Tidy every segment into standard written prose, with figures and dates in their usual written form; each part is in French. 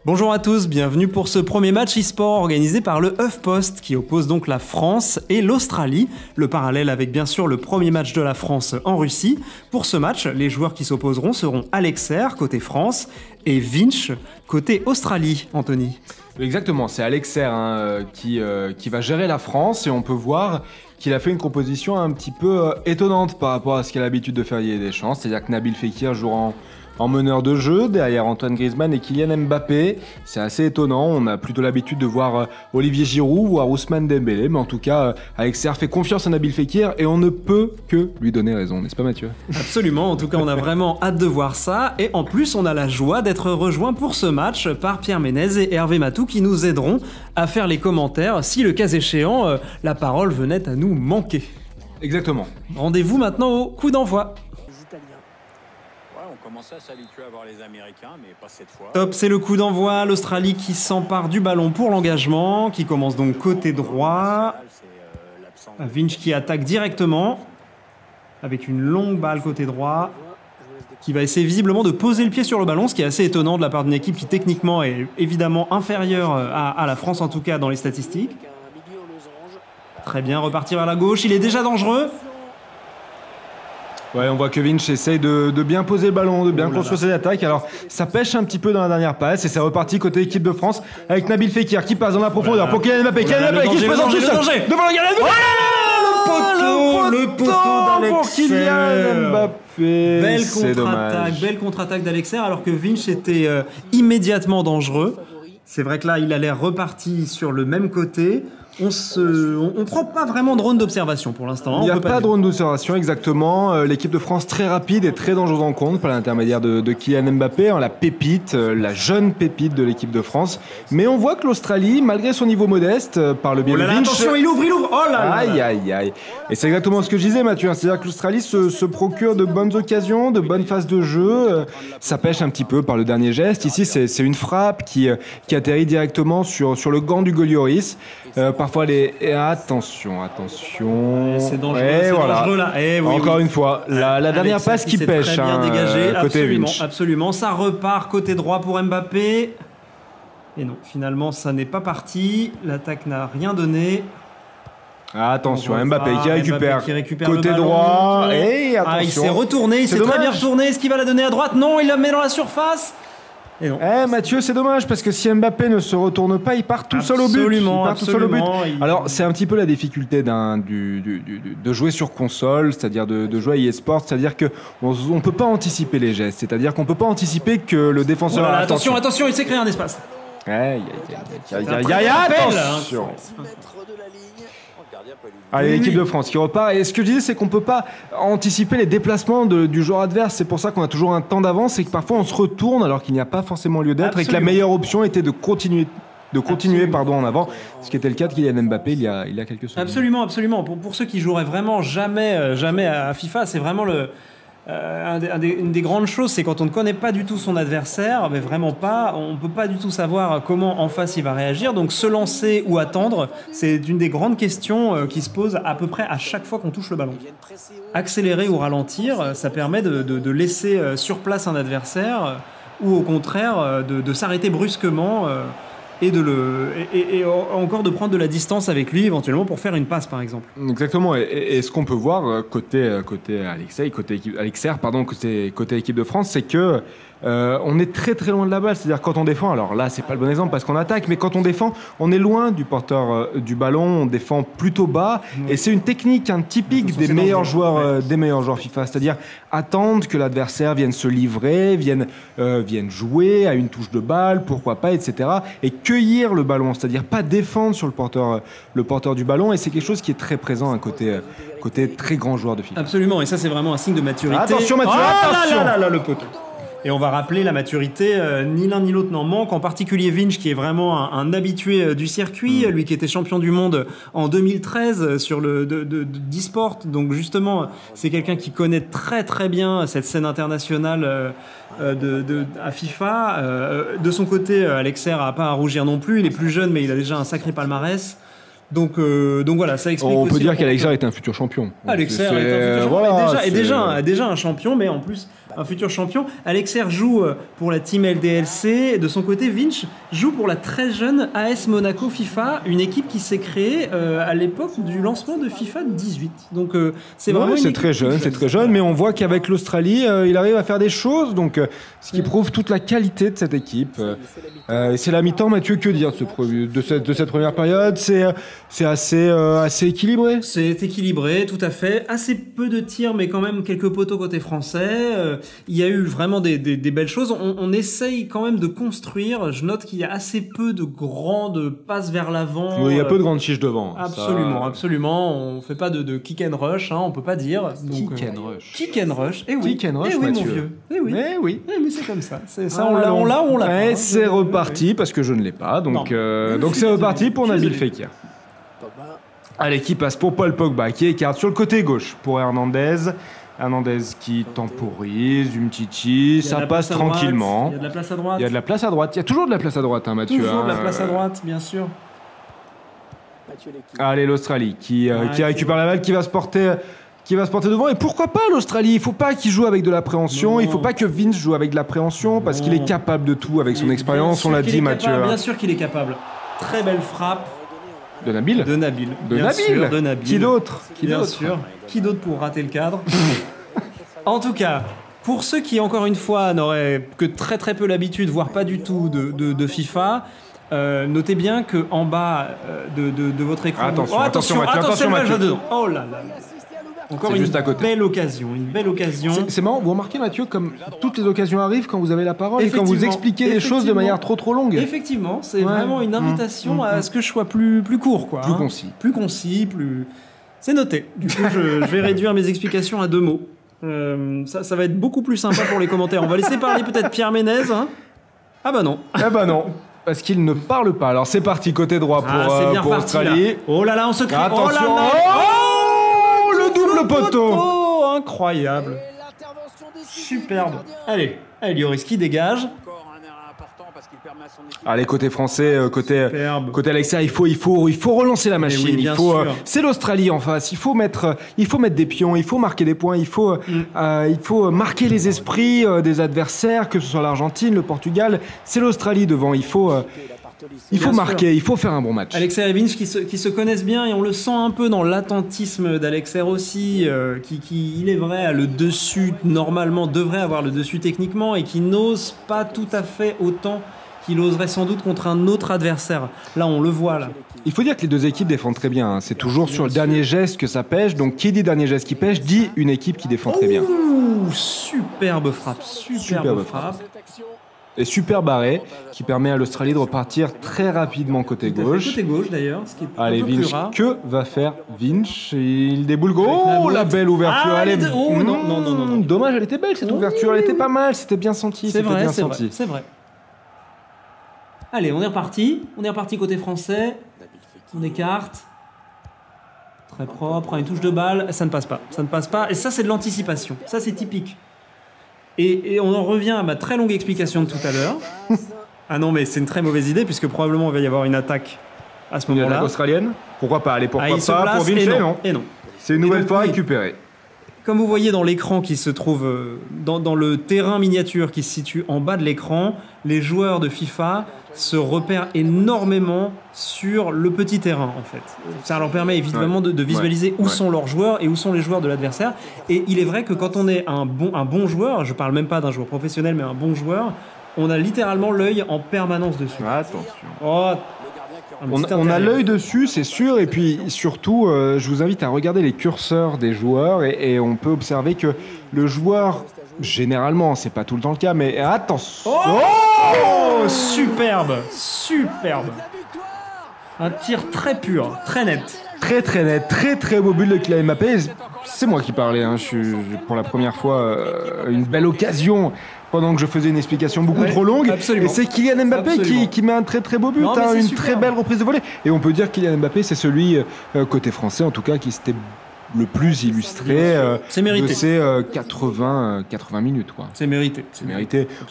Bonjour à tous, bienvenue pour ce premier match e-sport organisé par le HuffPost qui oppose donc la France et l'Australie. Le parallèle avec bien sûr le premier match de la France en Russie. Pour ce match, les joueurs qui s'opposeront seront Alexer côté France et Vinch côté Australie, Anthony. Exactement, c'est Alexer qui va gérer la France et on peut voir qu'il a fait une composition un petit peu étonnante par rapport à ce qu'il a l'habitude de faire Didier Deschamps. C'est-à-dire que Nabil Fekir jouera en meneur de jeu, derrière Antoine Griezmann et Kylian Mbappé. C'est assez étonnant, on a plutôt l'habitude de voir Olivier Giroud, voire Ousmane Dembélé, mais en tout cas, Alexer fait confiance à Nabil Fekir et on ne peut que lui donner raison, n'est-ce pas Mathieu ? Absolument, en tout cas on a vraiment hâte de voir ça, et en plus on a la joie d'être rejoints pour ce match par Pierre Ménez et Hervé Matou qui nous aideront à faire les commentaires si le cas échéant, la parole venait à nous manquer. Exactement. Rendez-vous maintenant au coup d'envoi. On commence à s'habituer à voir les Américains, mais pas cette fois. Top, c'est le coup d'envoi. L'Australie qui s'empare du ballon pour l'engagement, qui commence donc côté droit. Vinch qui attaque directement, avec une longue balle côté droit, qui va essayer visiblement de poser le pied sur le ballon, ce qui est assez étonnant de la part d'une équipe qui techniquement est évidemment inférieure à la France, en tout cas dans les statistiques. Très bien, repartir vers la gauche, il est déjà dangereux. Ouais, on voit que Vinch essaye de bien poser le ballon, de bien construire ses attaques. Alors, ça pèche un petit peu dans la dernière passe et c'est reparti côté équipe de France avec Nabil Fekir qui passe dans la profondeur pour Kylian Mbappé. Kylian Mbappé qui se présente tout seul devant le gardien. Le poteau pour Kylian Mbappé. Belle contre-attaque d'Alexer alors que Vinch était immédiatement dangereux. C'est vrai que là, il a l'air reparti sur le même côté. On prend pas vraiment de drone d'observation pour l'instant. Il n'y a pas de drone d'observation, exactement. L'équipe de France très rapide et très dangereuse en contre par l'intermédiaire de Kylian Mbappé, la pépite, la jeune pépite de l'équipe de France. Mais on voit que l'Australie, malgré son niveau modeste, par le biais de Vinch... Attention, il ouvre. Oh là là. Aïe. Et c'est exactement ce que je disais, Mathieu. C'est-à-dire que l'Australie se procure de bonnes occasions, de bonnes phases de jeu. Ça pêche un petit peu par le dernier geste. Ici, c'est une frappe qui atterrit directement sur le gant du Golioris. Parfois attention. C'est dangereux, dangereux là. Encore une fois, la dernière passe qui pêche. Très bien dégagé, côté Vinch. Absolument. Ça repart côté droit pour Mbappé. Et non, finalement, ça n'est pas parti. L'attaque n'a rien donné. Attention, Mbappé qui récupère côté le droit. Et attention. Il s'est retourné, il s'est très bien retourné. Est-ce qu'il va la donner à droite? Non, il la met dans la surface. Et non. Mathieu, c'est dommage parce que si Mbappé ne se retourne pas, il part tout seul au but. Alors, c'est un petit peu la difficulté de jouer sur console, c'est-à-dire de jouer à eSport, c'est-à-dire qu'on ne peut pas anticiper les gestes, c'est-à-dire qu'on ne peut pas anticiper que le défenseur... Voilà, attention, il s'est créé un espace. Attention. Allez, l'équipe de France qui repart. Et ce que je disais, c'est qu'on ne peut pas anticiper les déplacements du joueur adverse. C'est pour ça qu'on a toujours un temps d'avance et que parfois on se retourne alors qu'il n'y a pas forcément lieu d'être. Absolument. Et que la meilleure option était de continuer en avant, ce qui était le cas de Kylian Mbappé il y a quelques semaines. Absolument. Pour ceux qui joueraient vraiment jamais à FIFA, c'est vraiment une des grandes choses, c'est quand on ne connaît pas du tout son adversaire, mais vraiment pas, on ne peut pas du tout savoir comment en face il va réagir. Donc se lancer ou attendre, c'est une des grandes questions qui se pose à peu près à chaque fois qu'on touche le ballon. Accélérer ou ralentir, ça permet de laisser sur place un adversaire ou au contraire de s'arrêter brusquement et encore de prendre de la distance avec lui éventuellement pour faire une passe par exemple. Exactement, et ce qu'on peut voir côté équipe de France, c'est que on est très très loin de la balle, c'est-à-dire quand on défend, alors là c'est pas le bon exemple parce qu'on attaque, mais quand on défend, on est loin du porteur du ballon, on défend plutôt bas, et c'est une technique typique des meilleurs joueurs FIFA, c'est-à-dire attendre que l'adversaire vienne se livrer, vienne jouer à une touche de balle, pourquoi pas, etc. et cueillir le ballon, c'est-à-dire pas défendre sur le porteur du ballon, et c'est quelque chose qui est très présent à côté très grand joueur de FIFA. Absolument, et ça c'est vraiment un signe de maturité. Attention Mathieu, attention là, le poteau. Et on va rappeler la maturité, ni l'un ni l'autre n'en manque, en particulier Vinch qui est vraiment un habitué du circuit, lui qui était champion du monde en 2013 sur d'e-sport, donc justement c'est quelqu'un qui connaît très très bien cette scène internationale à FIFA. De son côté, Alexer n'a pas à rougir non plus, il est plus jeune mais il a déjà un sacré palmarès. Donc voilà, ça explique. On peut dire qu'Alexer est un futur champion. Alexer est un futur champion, déjà un champion, mais en plus un futur champion. Alexer joue pour la team LDLC. Et de son côté, Vinch joue pour la très jeune AS Monaco FIFA, une équipe qui s'est créée à l'époque du lancement de FIFA 18. Donc c'est vraiment une c'est équipe très jeune, c'est très jeune, mais on voit qu'avec l'Australie, il arrive à faire des choses, donc ce qui prouve toute la qualité de cette équipe. C'est la mi-temps, Mathieu, que dire de cette première période? C'est assez équilibré. C'est équilibré, tout à fait. Assez peu de tirs, mais quand même quelques poteaux côté français. Il y a eu vraiment des belles choses. On essaye quand même de construire. Je note qu'il y a assez peu de grandes passes vers l'avant. Oui, il y a peu de grandes chiches devant. Absolument. On fait pas de kick and rush, on peut pas dire. Donc, Kick and rush. Kick and rush. Eh oui. Kick and rush, eh oui, mon Mathieu. vieux. Eh oui. Mais c'est comme ça. Ça, Ah, on l'a ou on l'a pas. Et c'est reparti, parce que je ne l'ai pas. Donc c'est reparti pour Nabil Fekir. Allez, qui passe pour Paul Pogba, qui écarte sur le côté gauche pour Hernandez. Hernandez qui temporise, Umtiti, ça passe tranquillement. Il y a de la place à droite. Il y a de la place à droite. Il y a toujours de la place à droite, Mathieu. Toujours de la place à droite, bien sûr. Allez, l'Australie qui récupère la balle, qui va se porter devant. Et pourquoi pas l'Australie? Il faut pas qu'il joue avec de l'appréhension. Il faut pas que Vince joue avec de l'appréhension parce qu'il est capable de tout avec son expérience. On l'a dit, Mathieu. Bien sûr qu'il est capable. Très belle frappe. De Nabil. Bien sûr, de Nabil. Qui d'autre? Bien sûr. Qui d'autre pour rater le cadre? En tout cas, pour ceux qui, encore une fois, n'auraient que très très peu l'habitude, voire pas du tout de FIFA, notez bien qu'en bas de votre écran... Attention, Mathieu. Dedans. Oh là là. Encore une belle occasion, C'est marrant, vous remarquez, Mathieu, comme toutes les occasions arrivent quand vous avez la parole et quand vous expliquez les choses de manière trop longue. Effectivement, c'est vraiment une invitation à ce que je sois plus court, quoi. Plus concis. C'est noté. Du coup, je vais réduire mes explications à 2 mots. Ça va être beaucoup plus sympa pour les commentaires. On va laisser parler peut-être Pierre Ménez. Hein. Ah bah non. Parce qu'il ne parle pas. Alors c'est parti, côté droit pour Australie. Là. Oh là là, on se crie. Attention. Le double poteau. Incroyable. Superbe. Allez, Lloris qui dégage. Allez, côté français, côté Alexia, il faut relancer la machine. C'est l'Australie en face. Il faut mettre des pions, il faut marquer des points, il faut marquer les esprits des adversaires, que ce soit l'Argentine, le Portugal. C'est l'Australie devant. Il faut marquer, il faut faire un bon match. Alexer et Vinch qui se connaissent bien et on le sent un peu dans l'attentisme d'Alexer aussi, qui il est vrai a le dessus normalement, devrait avoir le dessus techniquement et qui n'ose pas tout à fait autant qu'il oserait sans doute contre un autre adversaire. Là, on le voit là. Il faut dire que les deux équipes défendent très bien. Hein. C'est toujours sur le dernier geste que ça pêche. Donc, qui dit dernier geste qui pêche, dit une équipe qui défend très bien. Superbe frappe. Et super barré qui permet à l'Australie de repartir très rapidement côté gauche. Côté gauche d'ailleurs, ce qui est allez, un peu plus rare. Que va faire Vinch? Il déboule. Oh, la belle ouverture. Non. Dommage, elle était belle cette ouverture. Elle était pas mal, c'était bien senti. C'est vrai. Allez, on est reparti côté français. On écarte. Très propre, une touche de balle. Ça ne passe pas. Et ça, c'est de l'anticipation. Ça, c'est typique. Et on en revient à ma très longue explication de tout à l'heure. Ah non, mais c'est une très mauvaise idée, puisque probablement il va y avoir une attaque à ce moment-là. Une attaque australienne? Pourquoi pas? Allez, pourquoi pas pour Vinch? Et non. C'est une nouvelle fois récupérée. Comme vous voyez dans l'écran qui se trouve dans le terrain miniature qui se situe en bas de l'écran, les joueurs de FIFA se repèrent énormément sur le petit terrain en fait. Ça leur permet évidemment de visualiser où sont leurs joueurs et où sont les joueurs de l'adversaire. Et il est vrai que quand on est un bon joueur, je parle même pas d'un joueur professionnel mais un bon joueur, on a littéralement l'œil en permanence dessus. Attention. On a l'œil dessus, c'est sûr, et puis surtout, je vous invite à regarder les curseurs des joueurs, et on peut observer que le joueur, généralement, c'est pas tout le temps le cas, mais attention. Superbe. Un tir très pur, très net. Très net, très beau but de Kylian Mbappé. C'est moi qui parlais, hein. Je suis pour la première fois une belle occasion pendant que je faisais une explication beaucoup trop longue. Absolument. Et c'est Kylian Mbappé qui met un très beau but, une très belle reprise de volée. Et on peut dire que Kylian Mbappé, c'est celui, côté français en tout cas, qui s'était le plus illustré de ces 80 minutes. Quoi. C'est mérité.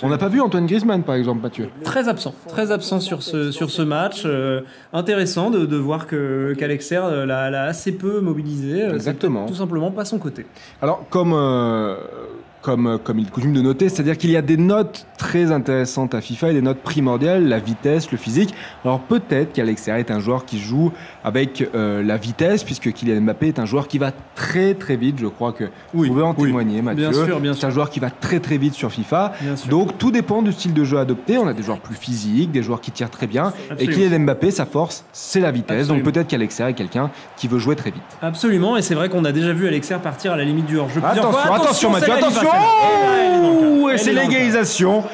On n'a pas vu Antoine Griezmann, par exemple, Mathieu. Très absent sur ce match. Intéressant de voir qu'Alexer l'a assez peu mobilisé. Exactement. C'est tout simplement pas son côté. Alors, comme il est coutume de noter, c'est-à-dire qu'il y a des notes très intéressantes à FIFA et des notes primordiales, la vitesse, le physique. Alors peut-être qu'Alexia est un joueur qui joue avec la vitesse, puisque Kylian Mbappé est un joueur qui va très très vite, je crois que vous pouvez en témoigner, Mathieu. Bien sûr. C'est un joueur qui va très très vite sur FIFA. Donc tout dépend du style de jeu adopté. On a des joueurs plus physiques, des joueurs qui tirent très bien. Et Kylian Mbappé, sa force, c'est la vitesse. Absolument. Donc peut-être qu'Alexia est quelqu'un qui veut jouer très vite. Absolument, et c'est vrai qu'on a déjà vu Alexia partir à la limite du hors-jeu plusieurs fois. Attention Mathieu, celle-là, attention. Et c'est l'égalisation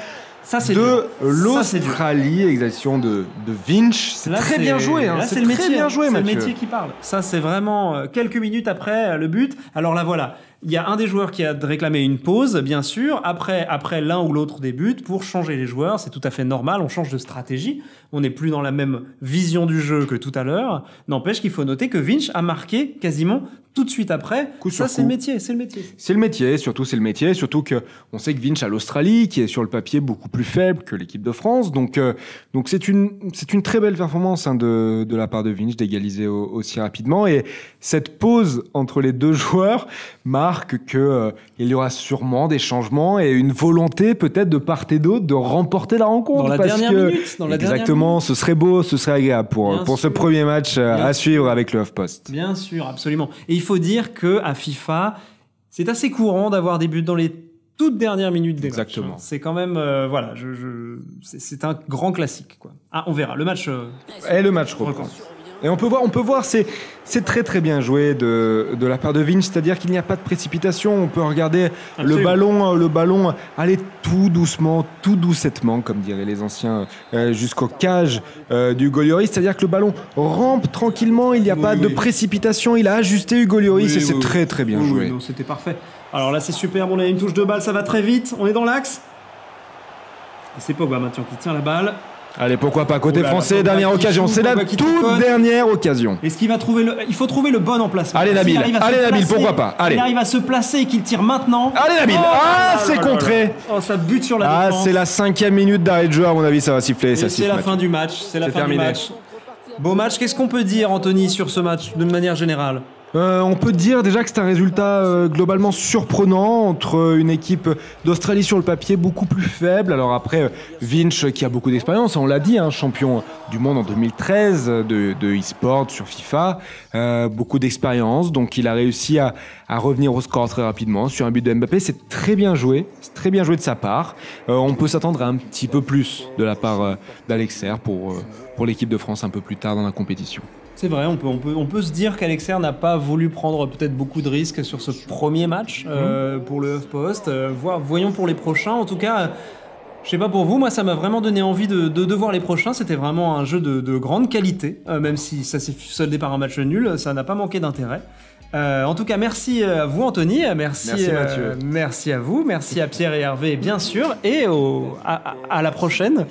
de l'Australie, égalisation de Vinch. C'est très bien joué. Hein. C'est très bien joué, Mathieu. C'est le métier qui parle. Ça, c'est vraiment quelques minutes après le but. Alors là, voilà. Il y a un des joueurs qui a réclamé une pause, bien sûr, après l'un ou l'autre des buts, pour changer les joueurs. C'est tout à fait normal, on change de stratégie. On n'est plus dans la même vision du jeu que tout à l'heure. N'empêche qu'il faut noter que Vinch a marqué quasiment tout de suite après. Ça, c'est le métier, c'est le métier. C'est le métier, surtout c'est le métier. Surtout qu'on sait que Vinch a l'Australie, qui est sur le papier beaucoup plus faible que l'équipe de France. Donc c'est une très belle performance de la part de Vinch d'égaliser aussi rapidement. Et cette pause entre les deux joueurs marque qu'il y aura sûrement des changements et une volonté peut-être de part et d'autre de remporter la rencontre. Dans la dernière minute. Exactement, ce serait beau, ce serait agréable pour ce premier match à suivre avec le HuffPost. Bien sûr, absolument. Et il faut dire qu'à FIFA, c'est assez courant d'avoir des buts dans les toutes dernières minutes des matchs. Exactement. C'est quand même, voilà, c'est un grand classique, quoi. Ah, on verra. Le match. Et le match reprend. Et on peut voir, c'est très très bien joué de la part de Vinch, c'est-à-dire qu'il n'y a pas de précipitation. On peut regarder le ballon aller tout doucement, tout doucettement, comme diraient les anciens, jusqu'aux cages du Hugo Lloris. C'est-à-dire que le ballon rampe tranquillement, il n'y a pas de précipitation. Il a ajusté Hugo Lloris et c'est très très bien joué. Non, c'était parfait. Alors là, c'est superbe. On a une touche de balle, ça va très vite. On est dans l'axe. Et c'est Pogba maintenant qui tient la balle. Allez, pourquoi pas, côté français, dernière occasion. C'est la toute dernière occasion. Est-ce qu'il va trouver il faut trouver le bon emplacement. Allez, Nabil, pourquoi pas. Allez. Il arrive à se placer et qu'il tire maintenant. Allez, Nabil. C'est contré. Oh, ça bute sur la défense. C'est la 5e minute d'arrêt de jeu, à mon avis, ça va siffler. C'est la fin du match. C'est la fin du match. Beau match. Qu'est-ce qu'on peut dire, Anthony, sur ce match, d'une manière générale ? On peut dire déjà que c'est un résultat globalement surprenant entre une équipe d'Australie sur le papier beaucoup plus faible. Alors après, Vinch qui a beaucoup d'expérience, on l'a dit, champion du monde en 2013 de e-sport sur FIFA, beaucoup d'expérience, donc il a réussi à revenir au score très rapidement sur un but de Mbappé. C'est très bien joué de sa part. On peut s'attendre à un petit peu plus de la part d'Alexer pour l'équipe de France un peu plus tard dans la compétition. C'est vrai, on peut se dire qu'Alexer n'a pas voulu prendre peut-être beaucoup de risques sur ce premier match pour le HuffPost. Voyons pour les prochains. En tout cas, je sais pas pour vous, moi ça m'a vraiment donné envie de voir les prochains. C'était vraiment un jeu de grande qualité, même si ça s'est soldé par un match nul, ça n'a pas manqué d'intérêt. En tout cas, merci à vous Anthony, merci Mathieu. Merci à vous, merci à Pierre et Hervé bien sûr, et à la prochaine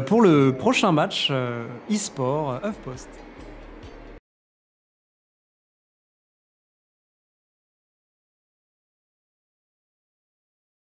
pour le prochain match e-sport HuffPost.